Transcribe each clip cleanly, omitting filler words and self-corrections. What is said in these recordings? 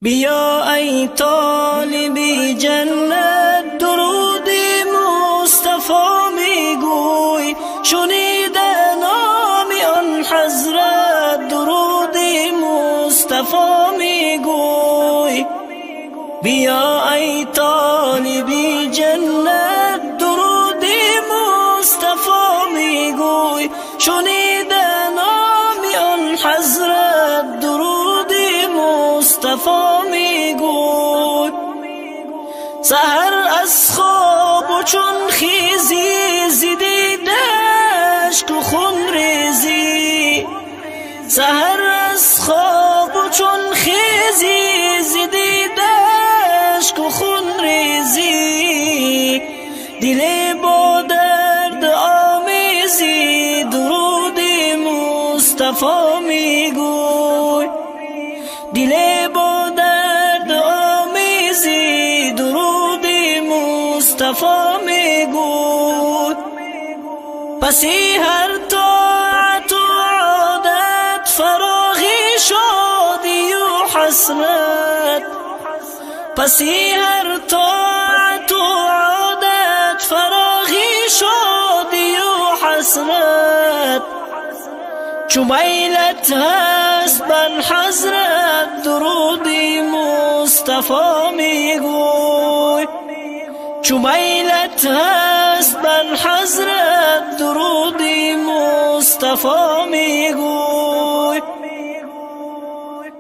بیا ای طالبی جنت درود مصطفی میگوی، شنیده نام آن حضرت درود مصطفی میگوی. بیا ای طالبی جنت درود مصطفی میگوی، شنیده نام آن حضرت درود مصطفی میگوی. سحر از خواب و چون خیزی زیدی دشت و خون ریزی، سحر از خواب و چون خیزی زیدی دشت و خون ریزی، دل با درد آمیزی درود مصطفی میگوی. دل با درد آمیزی درود مصطفی میگوی. پسی هر طاعت و عادت فراغی شادی و حسرت، پسی هر طاعت و عادت فراغی شادی و حسرت، چو میلت هست بر حضرت درود مصطفی میگوی. چو میلت هست بر حضرت درود مصطفی میگوی.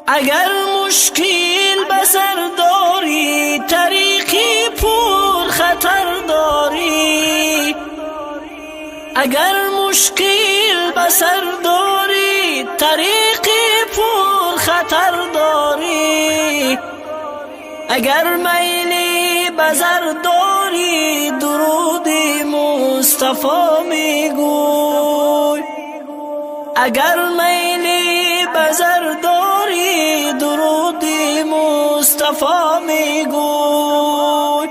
اگر مشکل بسر داری طریقی پر خطر داری، اگر مشکل بسر داری طریقی پر خطر داری، اگر میلی بزر داری درود مصطفی میگوی. اگر میلی بزر داری درود مصطفی میگوی.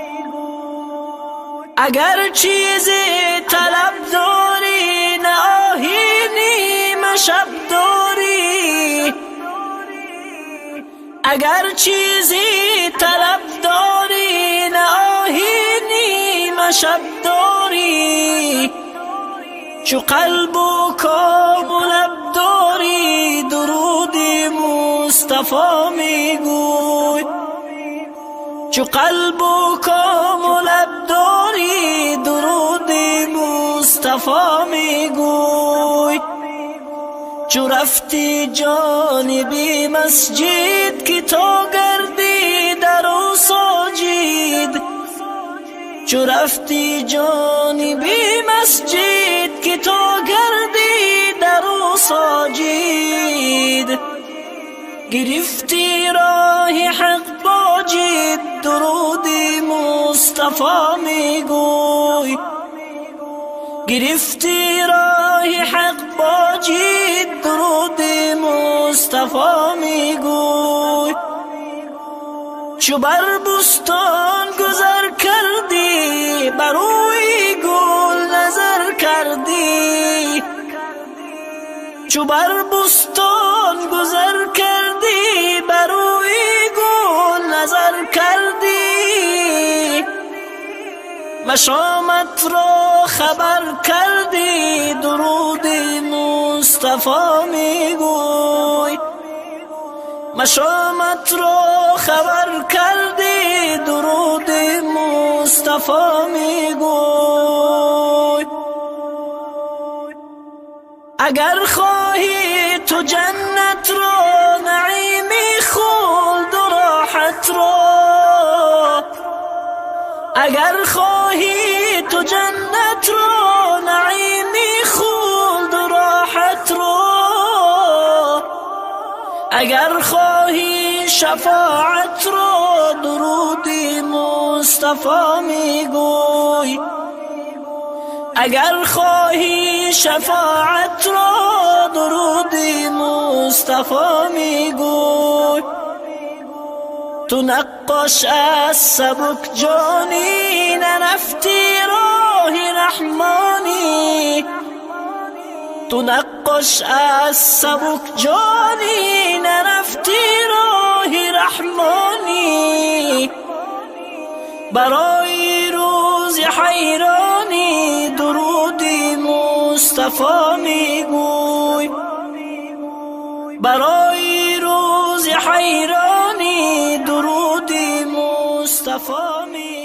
اگر چیزی طلب داری نه آهینی مشب داری، اگر چیزی طلب داری نه آهینی مشب داری، چو قلب و کام و لب داری درود مصطفی میگوی. چو قلب و کام و لب داری درود مصطفی میگوی. چو رفتی جانبی مسجد که تا گردی در و ساجد، چو رفتی جانبی مسجد که تا گردی در و ساجد، گرفتی راه حق با جد درود مصطفی میگوی. گرفتی راه حق با جد درود مصطفی میگوی. چو بر بستان گذر کردی بر روی گل نظر کردی، چو بر بستان گذر کردی بر روی گل نظر کردی، مشامت را خبر کردی درود مصطفی میگوی. مشامت را خبر کردی درود مصطفی میگوی. اگر خواهی تو جنت را نعیمی خلد و راحت را، اگر خواهی تو جنت را نعیمی خلد و راحت را، اگر خواهی شفاعت را درود مصطفی میگوی. اگر خواهی شفاعت را درود مصطفی میگوی. تو نقاش از سبک جانی نرفتی راه رحمانی، تو نقاش از سبک جانی نرفتی راه رحمانی. برای روز حیرانی درودی مصطفی میگوی، برای روز حیرانی درودی مصطفی میگوی.